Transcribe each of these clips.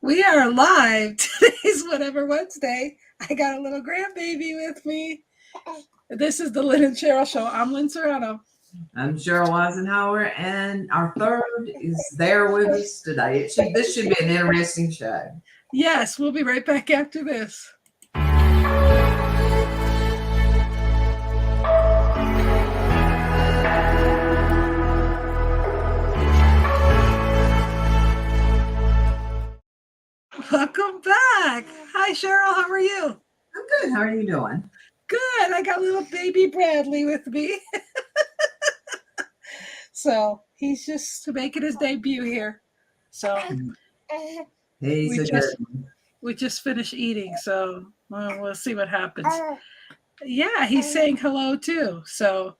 We are live. Today's whatever Wednesday. I got a little grandbaby with me. This is the Lynn and Cheryl Show. I'm Lynn Serrano. I'm Sheryl Isenhour, and our third is there with us today. This should be an interesting show. Yes, we'll be right back after this. Welcome back. Hi, Cheryl. How are you? I'm good. How are you doing? Good. I got little baby Bradley with me. So he's just making his debut here. So He's we just finished eating, so we'll see what happens. Yeah, he's saying hello too. So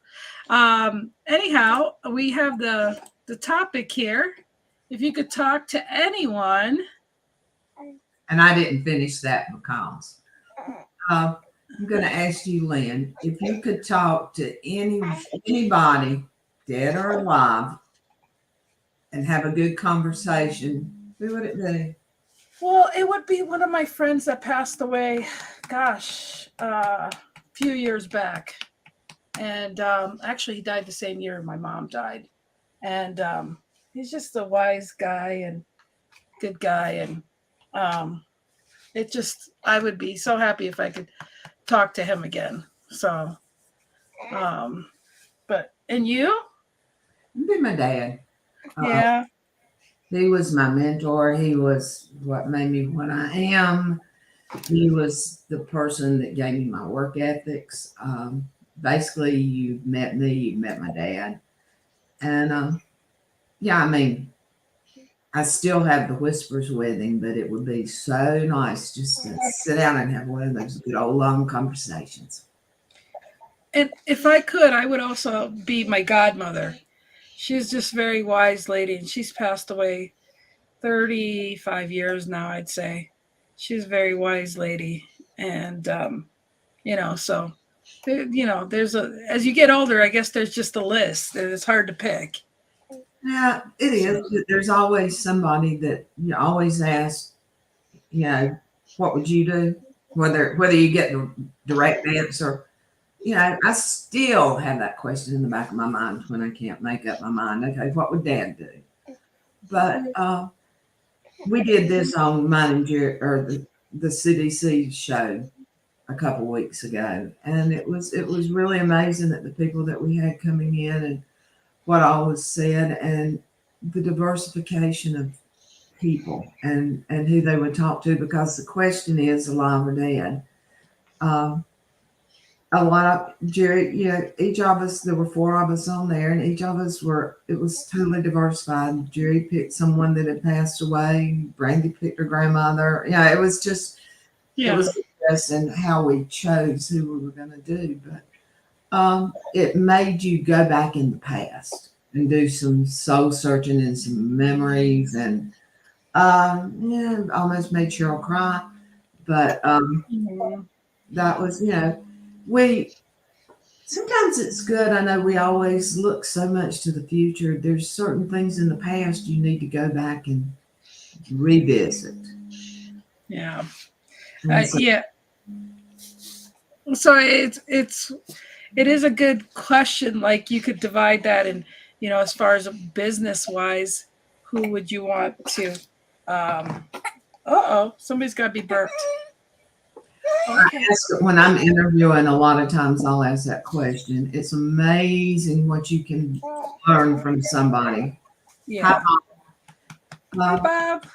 anyhow, we have the topic here. If you could talk to anyone. And I didn't finish that because I'm going to ask you, Lynn, if you could talk to anybody, dead or alive, and have a good conversation, who would it be? Well, it would be one of my friends that passed away, gosh, a few years back. And actually, he died the same year my mom died. And he's just a wise guy and good guy. And I would be so happy if I could talk to him again. So, and you? It'd be my dad. Yeah. He was my mentor. He was what made me what I am. He was the person that gave me my work ethics. Basically, you've met me, you've met my dad. And yeah, I mean, I still have the whispers with him, but it would be so nice just to sit down and have one of those good old long conversations. And if I could, I would also be my godmother. She's just a very wise lady, and she's passed away 35 years now, I'd say. She's a very wise lady. And, so, there's as you get older, I guess there's just a list, and it's hard to pick. Yeah, it is. There's always somebody that you always ask, what would you do? Whether you get the direct answer. I still have that question in the back of my mind when I can't make up my mind. Okay, what would Dad do? But we did this on mine and Jerry, or the CDC show a couple weeks ago, and it was really amazing that the people that we had coming in and what all was said, and the diversification of people and who they would talk to, because the question is alive or dead. A lot of Jerry, each of us, there were 4 of us on there, and each of us it was totally diversified. Jerry picked someone that had passed away. Brandy picked her grandmother. It was just, it was interesting how we chose who we were going to do. But it made you go back in the past and do some soul searching and some memories, and almost made Cheryl cry. But that was, sometimes it's good. I know we always look so much to the future. There's certain things in the past you need to go back and revisit. Yeah. So it is a good question. Like, you could divide that, and as far as business wise, who would you want to? Somebody's got to be burped. Okay. When I'm interviewing, a lot of times I'll ask that question. It's amazing what you can learn from somebody. Yeah. Hi, Bob.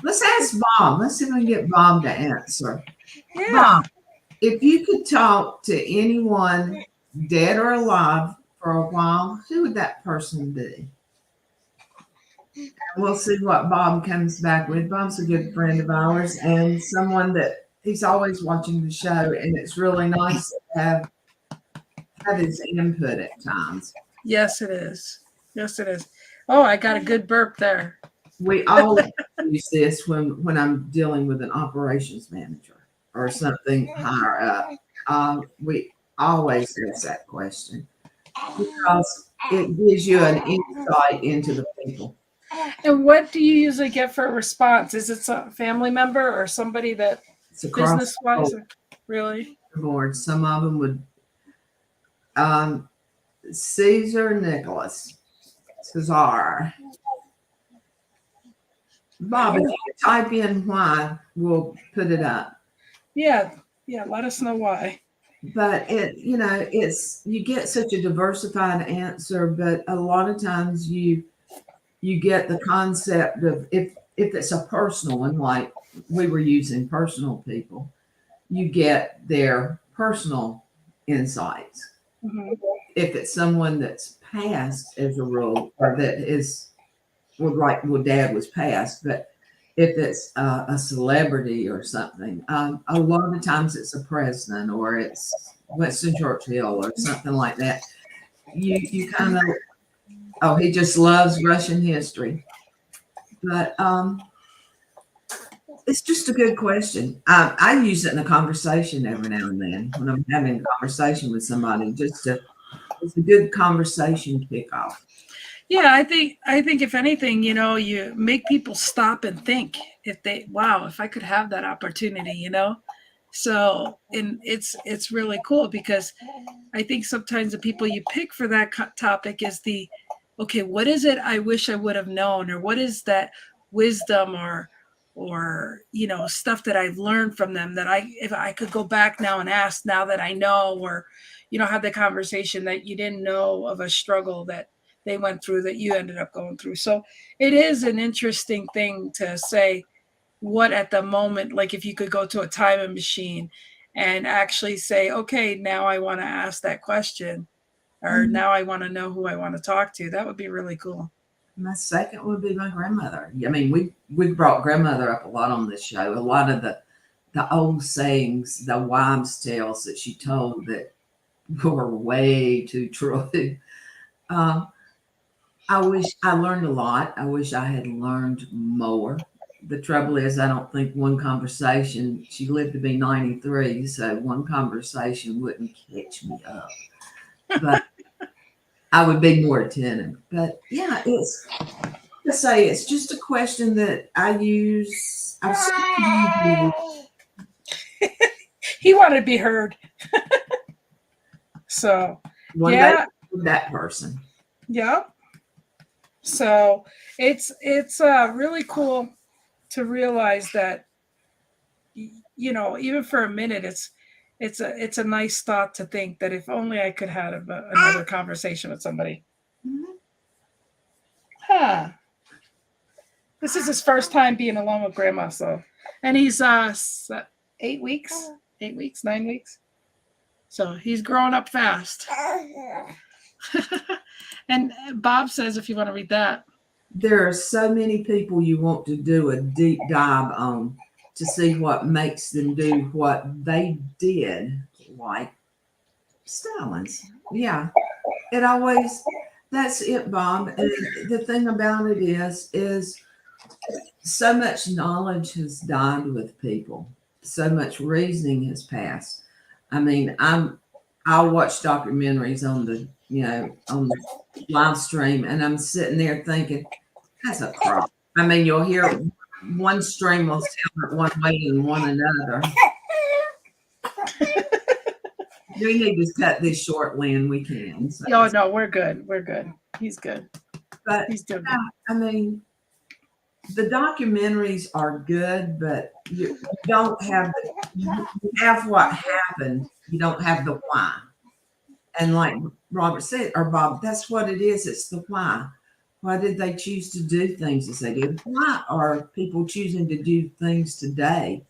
Let's ask Bob. Let's see if we can get Bob to answer. Yeah. Bob, if you could talk to anyone, dead or alive, for a while, who would that person be? And we'll see what Bob comes back with. Bob's a good friend of ours, and someone that he's always watching the show, and it's really nice to have his input at times. Yes, it is. Yes, it is. Oh, I got a good burp there. We always use this when I'm dealing with an operations manager or something higher up. We always ask that question because it gives you an insight into the people. And what do you usually get for a response? Is it a family member or somebody that It's across business wise? Really? the board. Some of them would, um, Caesar Nicholas, Cesar. Bob, if you type in why, we'll put it up. Yeah. Yeah. Let us know why. But it's you get such a diversified answer, but a lot of times you get the concept of if it's a personal one, like we were using personal people, you get their personal insights. Mm-hmm. If it's someone that's passed as a rule, or that is, well, dad was passed, but if it's a celebrity or something, a lot of times it's a president or it's Winston Churchill or something like that. You kind of, oh, he just loves Russian history, but it's just a good question. I use it in a conversation every now and then when I'm having a conversation with somebody. It's a good conversation kickoff. Yeah, I think if anything, you make people stop and think if they wow, if I could have that opportunity. So, and it's really cool because I think sometimes the people you pick for that topic is the okay, what is it I wish I would have known, or what is that wisdom or stuff that I've learned from them that if I could go back now and ask now that I know, or have the conversation that you didn't know of a struggle that they went through that you ended up going through. So it is an interesting thing to say what at the moment, like if you could go to a time machine and actually say, okay, now I want to ask that question, or Mhm. now I want to know who I want to talk to. That would be really cool. My second would be my grandmother. I mean, we brought grandmother up a lot on this show. A lot of the old sayings, the wives' tales that she told that were way too true. Um, I wish I learned a lot. I wish I had learned more. The trouble is, I don't think one conversation, she lived to be 93, so one conversation wouldn't catch me up. But I would be more attentive. But yeah, it's to say it's just a question that I use. I've seen you He wanted to be heard. So, one day yeah, with that person. yeah. So it's really cool to realize that even for a minute, it's a nice thought to think that if only I could have another conversation with somebody. Mhm. Huh. This is his first time being alone with grandma, so, and he's 8 weeks, 8 weeks, 9 weeks. So he's growing up fast. And Bob says, if you want to read that. There are so many people you want to do a deep dive on to see what makes them do what they did, like Stalin's. Yeah, it always. That's it, Bob. And the thing about it is so much knowledge has died with people. So much reasoning has passed. I mean, I'll watch documentaries on the live stream, and I'm sitting there thinking, that's a crop. I mean, you'll hear one stream will tell it one way and one another. We need to cut this short, Lynn. We can. So. Oh no, we're good. We're good. He's good. But He's doing yeah, good. I mean, the documentaries are good, but you don't have you have what happened. You don't have the why. And like Robert said, or Bob, that's what it is. It's the why. Why did they choose to do things as they did? Why are people choosing to do things today?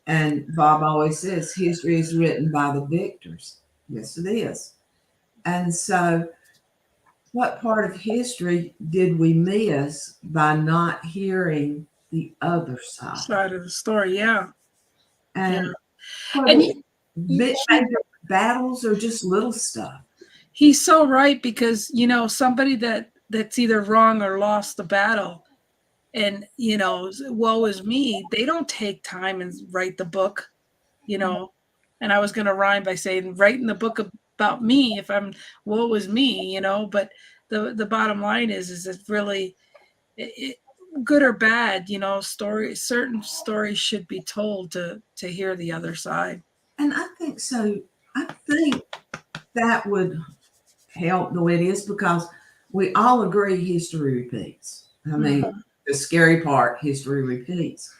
And Bob always says history is written by the victors. Yes, it is. And so, what part of history did we miss by not hearing the other side? Side of the story, yeah. Yeah. And what And is big major battles or just little stuff? he's so right, because somebody that's either wrong or lost the battle, and woe is me, they don't take time and write the book. And I was going to rhyme by saying writing the book about me if I'm woe is me. But the bottom line is it really it, good or bad, certain stories should be told to hear the other side. And I think so. I think that would help the way it is because we all agree history repeats. I mean, Mhm. the scary part, history repeats.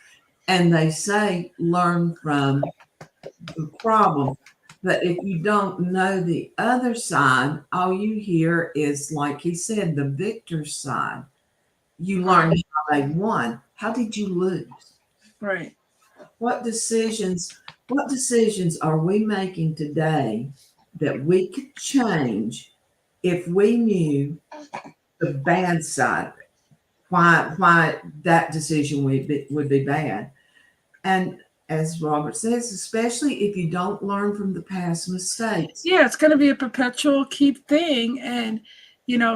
And they say learn from the problem. But if you don't know the other side, all you hear is, like he said, the victor's side. You learn how they won. How did you lose? Right. What decisions are we making today that we could change if we knew the bad side of it? Why that decision would be bad? And as Robert says, especially if you don't learn from the past mistakes. Yeah, it's going to be a perpetual keep thing. And,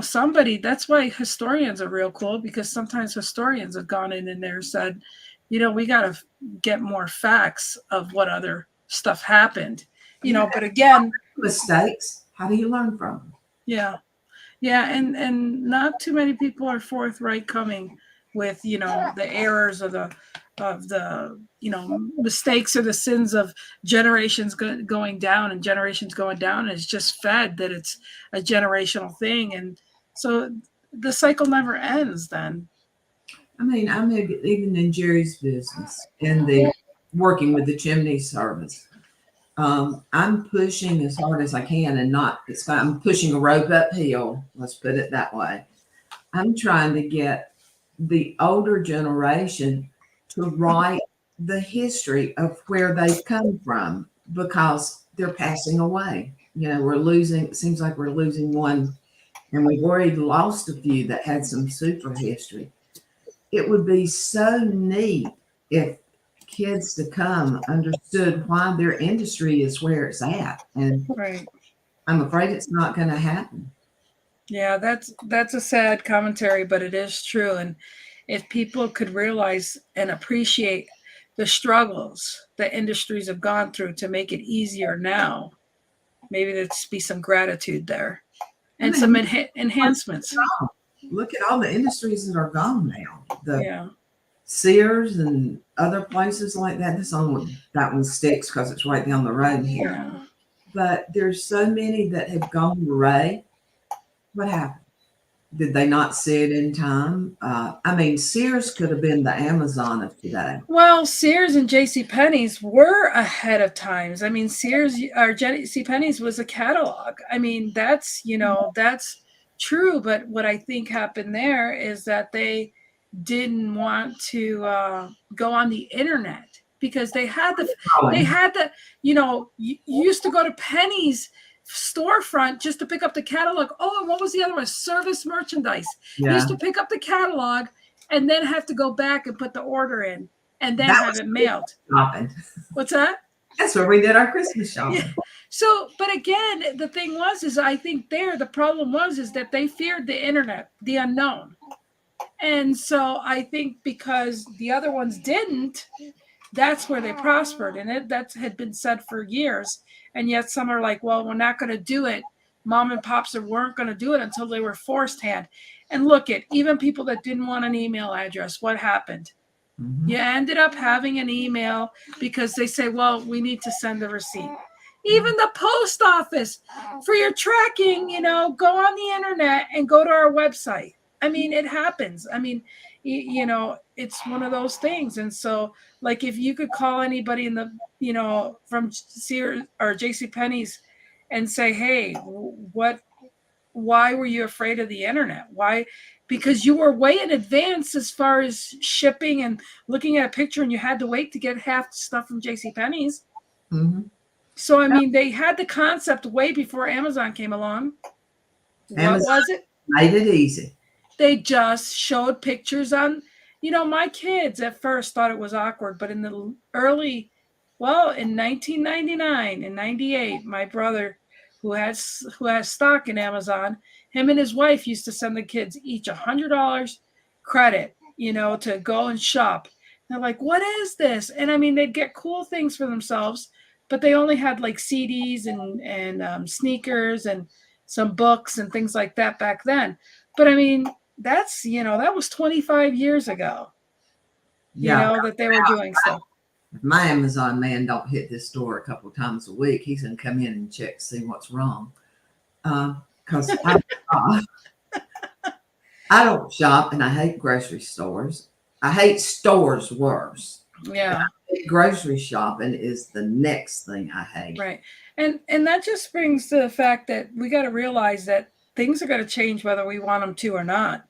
somebody, that's why historians are real cool, because sometimes historians have gone in there and said, we got to get more facts of what other stuff happened, Yeah, but again, mistakes. How do you learn from them? yeah. Yeah, and not too many people are forthright coming with the errors of the mistakes or the sins of generations going down and generations going down. It's just fed that it's a generational thing, and so the cycle never ends. Then I mean, I'm even in Jerry's business in the working with the chimney service. I'm pushing as hard as I can, and not it's I'm pushing a rope uphill. Let's put it that way. I'm trying to get the older generation to write the history of where they've come from because they're passing away. We're losing. It seems like we're losing one, and we've already lost a few that had some super history. It would be so neat if kids to come understood why their industry is where it's at. And right. I'm afraid it's not going to happen. Yeah, that's a sad commentary, but it is true. And if people could realize and appreciate the struggles that industries have gone through to make it easier now, maybe there'd be some gratitude there I and some mean, enhancements. look at all the industries that are gone now. The Yeah, Sears and other places like that. That one sticks because it's right down the road here. yeah. But there's so many that have gone away. What happened? Did they not see it in time? I mean, Sears could have been the Amazon of today. Well, Sears and J.C. Penney's were ahead of times. I mean, Sears or J.C. Penney's was a catalog. I mean, that's true. But what I think happened there is that they didn't want to go on the internet because they had the you used to go to Penny's storefront just to pick up the catalog. Oh, and what was the other one? Service merchandise. You Yeah, used to pick up the catalog and then have to go back and put the order in and then that have was it mailed. shopping. What's that? That's where we did our Christmas Yeah. shopping. So, but again, the thing is I think the problem is that they feared the internet, the unknown. And so I think because the other ones didn't, that's where they prospered. And that had been said for years. And yet some are like, well, we're not going to do it. Mom and pops weren't going to do it until they were forced hand. And look at even people that didn't want an email address. What happened? Mm-hmm. You ended up having an email because they say, well, we need to send a receipt. Even the post office for your tracking, go on the internet and go to our website. I mean, it happens. I mean, it's one of those things. And so, like, if you could call anybody from Sears or J.C. Penney's and say, hey, why were you afraid of the internet? Why? Because you were way in advance as far as shipping and looking at a picture, and you had to wait to get half the stuff from J.C. Penney's. Mm-hmm. So, I mean, they had the concept way before Amazon came along. What was it? Made it easy. They just showed pictures on, my kids at first thought it was awkward, but in the in 1999 and 98, my brother, who has stock in Amazon, him and his wife used to send the kids each $100 credit, to go and shop. They're like, what is this? And I mean, they'd get cool things for themselves, but they only had like CDs and sneakers and some books and things like that back then. But I mean, that's, that was 25 years ago, Yeah. that they were doing stuff. If my Amazon man don't hit this door a couple of times a week, he's going to come in and check to see what's wrong. Because I don't shop and I hate grocery stores. I hate stores worse. Yeah. Grocery shopping is the next thing I hate. Right. And that just brings to the fact that we got to realize that things are going to change whether we want them to or not.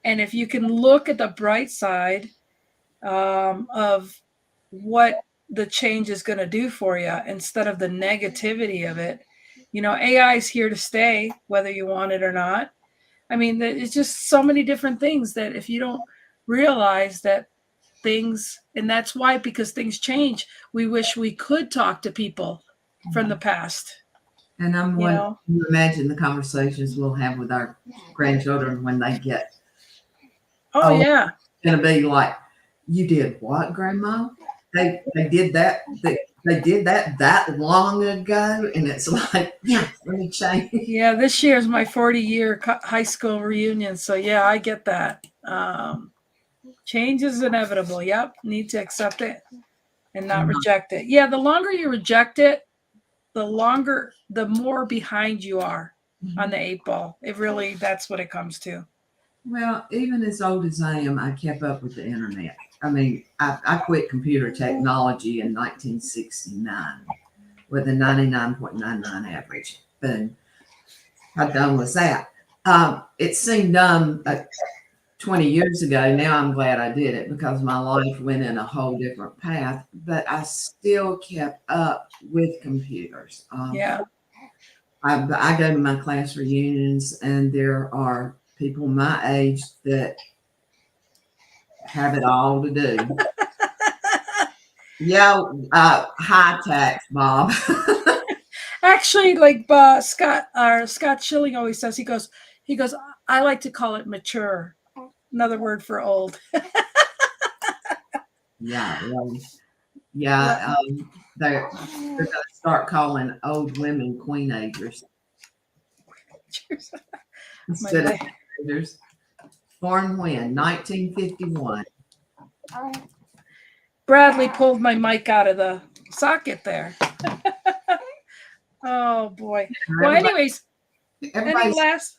And if you can look at the bright side of what the change is going to do for you instead of the negativity of it, AI is here to stay, whether you want it or not. I mean, it's just so many different things that if you don't realize that things, and that's why, because things change, we wish we could talk to people from the past. And I'm one, you imagine the conversations we'll have with our grandchildren when they get, yeah, it's going to be like, you did what, Grandma? They did that. They did that long ago, and it's like, yeah, let me change. Yeah, this year is my 40-year high school reunion, so yeah, I get that. Change is inevitable. Yep, need to accept it and not reject it. Yeah, the longer you reject it, the more behind you are on the 8 ball. It really, that's what it comes to. Well, even as old as I am, I kept up with the internet. I mean, I quit computer technology in 1969 with a 99.99 average. Boom. How dumb was that? It seemed dumb 20 years ago. Now I'm glad I did it because my life went in a whole different path, but I still kept up with computers. Yeah. I go to my class reunions, and there are people my age that have it all to do. Yeah, high tax, Bob. Actually, like Scott Schilling always says, he goes, I like to call it mature. Another word for old. Yeah, they're going to start calling old women queenagers instead of teenagers. Born when? 1951. Bradley pulled my mic out of the socket there. Oh boy. Well, anyways, any last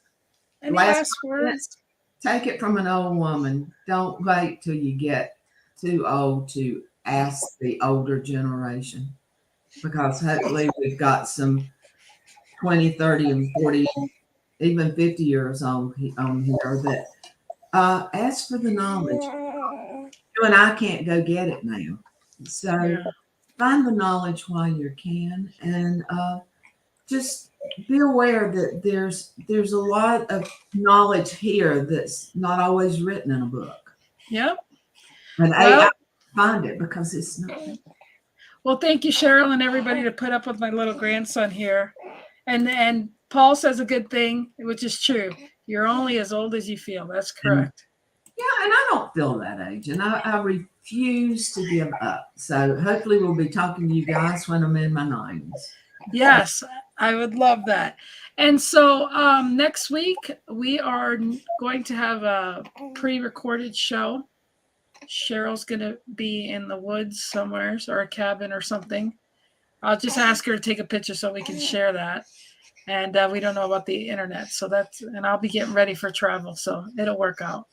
words? Take it from an old woman. Don't wait till you get too old to ask the older generation, because hopefully we've got some 20, 30, and 40, even 50 years on here that ask for the knowledge. You and I can't go get it now. So find the knowledge while you can, and just be aware that there's a lot of knowledge here that's not always written in a book. Yep. And I find it because it's not. Well, thank you, Sheryl, and everybody, to put up with my little grandson here. And Paul says a good thing, which is true. You're only as old as you feel. That's correct. Yeah, and I don't feel that age, and I refuse to give up. So hopefully we'll be talking to you guys when I'm in my 90s. Yes, I would love that. And so next week we are going to have a pre-recorded show. Cheryl's going to be in the woods somewhere, or a cabin or something. I'll just ask her to take a picture so we can share that. And we don't know about the internet, so and I'll be getting ready for travel, so it'll work out.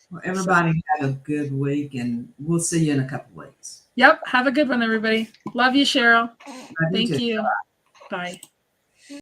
Well, everybody have a good week, and we'll see you in a couple weeks. Yep. Have a good one, everybody. Love you, Sheryl. Thank you. Bye.